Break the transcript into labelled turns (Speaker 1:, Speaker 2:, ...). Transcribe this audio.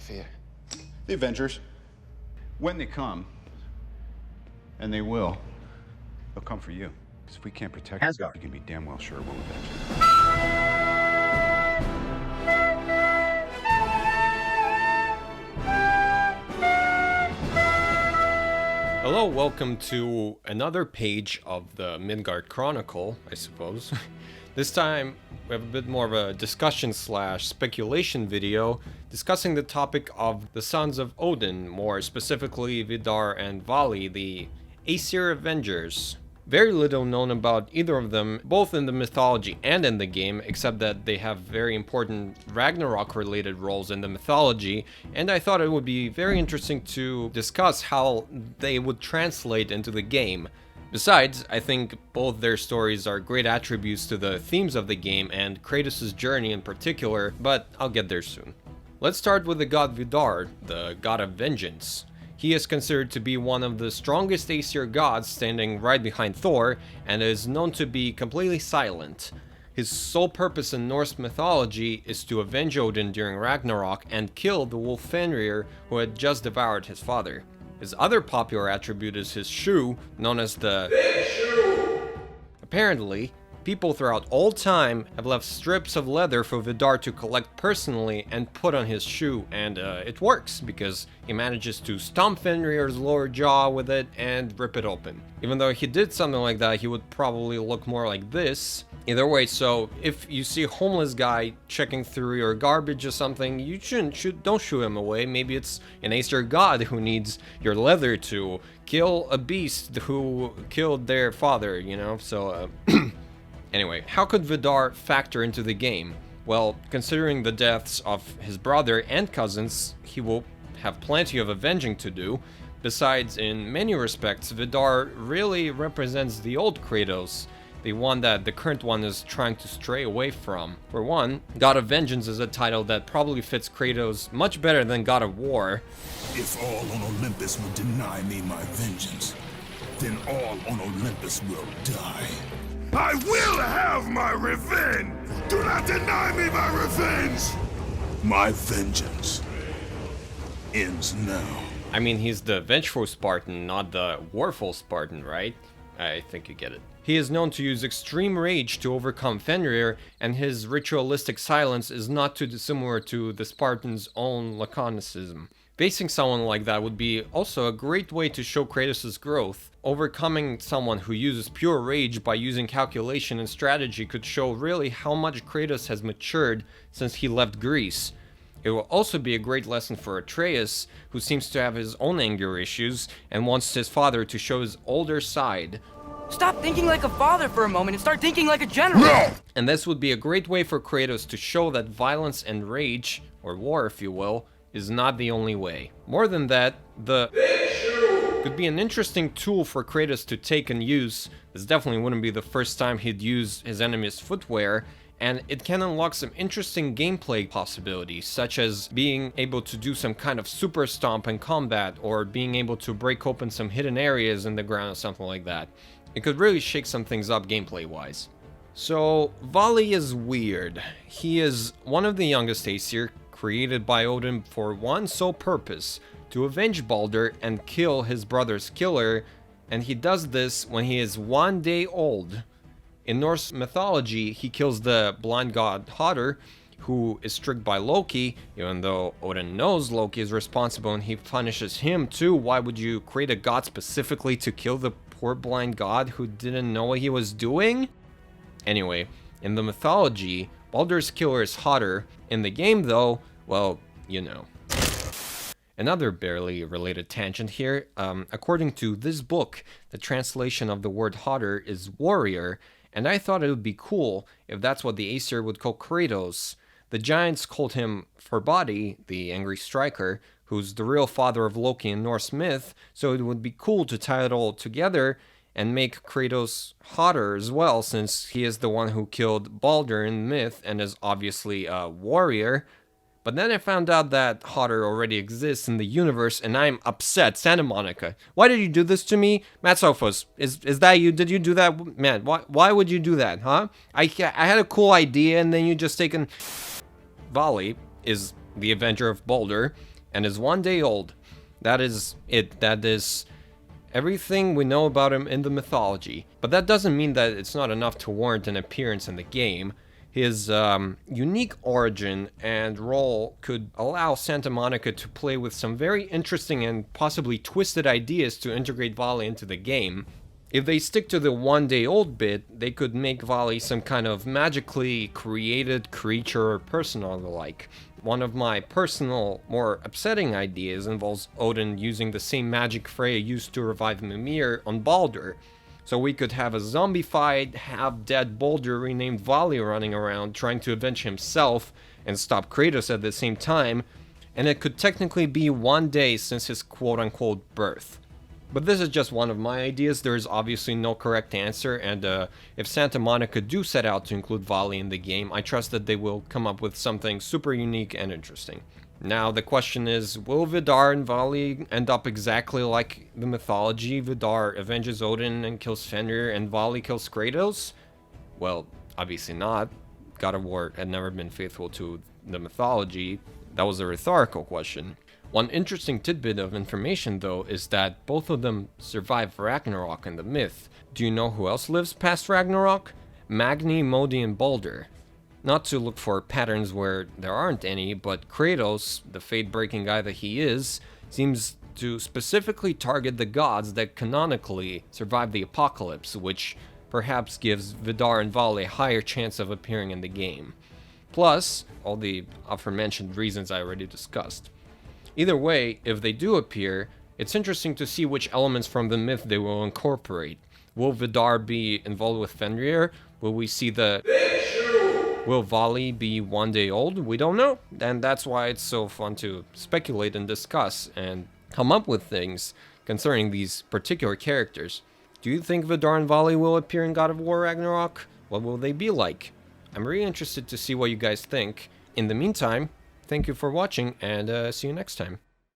Speaker 1: fear?
Speaker 2: The Avengers. When they come, and they will, they'll come for you. Because if we can't protect
Speaker 3: Asgard,
Speaker 2: you can be damn well sure we'll avenge you.
Speaker 4: Hello, welcome to another page of the Midgard Chronicle, I suppose. This time, we have a bit more of a discussion slash speculation video discussing the topic of the sons of Odin, more specifically Vidar and Vali, the Aesir Avengers. Very little known about either of them, both in the mythology and in the game, except that they have very important Ragnarok related roles in the mythology, and I thought it would be very interesting to discuss how they would translate into the game. Besides, I think both their stories are great attributes to the themes of the game and Kratos' journey in particular, but I'll get there soon. Let's start with the god Vidar, the god of vengeance. He is considered to be one of the strongest Aesir gods, standing right behind Thor, and is known to be completely silent. His sole purpose in Norse mythology is to avenge Odin during Ragnarok and kill the wolf Fenrir, who had just devoured his father. His other popular attribute is his shoe, known as the Big Shoe. Apparently, people throughout all time have left strips of leather for Vidar to collect personally and put on his shoe, and it works because he manages to stomp Fenrir's lower jaw with it and rip it open. Even though he did something like that, he would probably look more like this. Either way, so if you see a homeless guy checking through your garbage or something, you don't shoo him away. Maybe it's an Aesir god who needs your leather to kill a beast who killed their father, you know, so Anyway, how could Vidar factor into the game? Well, considering the deaths of his brother and cousins, he will have plenty of avenging to do. Besides, in many respects, Vidar really represents the old Kratos, the one that the current one is trying to stray away from. For one, God of Vengeance is a title that probably fits Kratos much better than God of War.
Speaker 5: If all on Olympus will deny me my vengeance, then all on Olympus will die. I will have my revenge! Do not deny me my revenge! My vengeance ends now.
Speaker 4: I mean, he's the vengeful Spartan, not the warful Spartan, right? I think you get it. He is known to use extreme rage to overcome Fenrir, and his ritualistic silence is not too dissimilar to the Spartan's own laconicism. Facing someone like that would be also a great way to show Kratos' growth. Overcoming someone who uses pure rage by using calculation and strategy could show really how much Kratos has matured since he left Greece. It will also be a great lesson for Atreus, who seems to have his own anger issues and wants his father to show his older side.
Speaker 6: Stop thinking like a father for a moment and start thinking like a general!
Speaker 5: No!
Speaker 4: And this would be a great way for Kratos to show that violence and rage, or war if you will, is not the only way. More than that, the Big Shoe could be an interesting tool for Kratos to take and use. This definitely wouldn't be the first time he'd use his enemy's footwear, and it can unlock some interesting gameplay possibilities, such as being able to do some kind of super stomp in combat, or being able to break open some hidden areas in the ground or something like that. It could really shake some things up gameplay-wise. So, Vali is weird. He is one of the youngest Aesir, created by Odin for one sole purpose, to avenge Baldur and kill his brother's killer, and he does this when he is 1 day old. In Norse mythology, he kills the blind god Hodr, who is tricked by Loki, even though Odin knows Loki is responsible and he punishes him too. Why would you create a god specifically to kill the poor blind god who didn't know what he was doing? Anyway, in the mythology, Baldur's killer is Hodr. In the game though, well, you know. Another barely related tangent here. According to this book, the translation of the word Hodr is warrior, and I thought it would be cool if that's what the Aesir would call Kratos. The giants called him Forbody, the angry striker, who's the real father of Loki in Norse myth, so it would be cool to tie it all together and make Kratos Hodr as well, since he is the one who killed Baldur in myth and is obviously a warrior. But then I found out that Hodr already exists in the universe, and I'm upset. Santa Monica, why did you do this to me? Matt Sophos, is that you? Did you do that? Man, why would you do that, huh? I had a cool idea, and then you just taken... Vali is the Avenger of Baldur. and is 1 day old. That is it. That is everything we know about him in the mythology. But that doesn't mean that it's not enough to warrant an appearance in the game. His unique origin and role could allow Santa Monica to play with some very interesting and possibly twisted ideas to integrate Vali into the game. If they stick to the 1 day old bit, they could make Vali some kind of magically created creature or person or the like. One of my personal, more upsetting ideas involves Odin using the same magic Freya used to revive Mimir on Baldur. So we could have a zombified, half-dead Baldur renamed Vali running around trying to avenge himself and stop Kratos at the same time, and it could technically be 1 day since his quote-unquote birth. But this is just one of my ideas. There is obviously no correct answer, and if Santa Monica do set out to include Vali in the game, I trust that they will come up with something super unique and interesting. Now the question is, will Vidar and Vali end up exactly like the mythology? Vidar avenges Odin and kills Fenrir, and Vali kills Kratos? Well, obviously not. God of War had never been faithful to the mythology. That was a rhetorical question. One interesting tidbit of information, though, is that both of them survive Ragnarok in the myth. Do you know who else lives past Ragnarok? Magni, Modi, and Baldur. Not to look for patterns where there aren't any, but Kratos, the fate-breaking guy that he is, seems to specifically target the gods that canonically survive the apocalypse, which perhaps gives Vidar and Vali a higher chance of appearing in the game. Plus, all the aforementioned reasons I already discussed. Either way, if they do appear, it's interesting to see which elements from the myth they will incorporate. Will Vidar be involved with Fenrir? Will we see the... Will Vali be 1 day old? We don't know. And that's why it's so fun to speculate and discuss and come up with things concerning these particular characters. Do you think Vidar and Vali will appear in God of War Ragnarok? What will they be like? I'm really interested to see what you guys think. In the meantime, thank you for watching, and see you next time.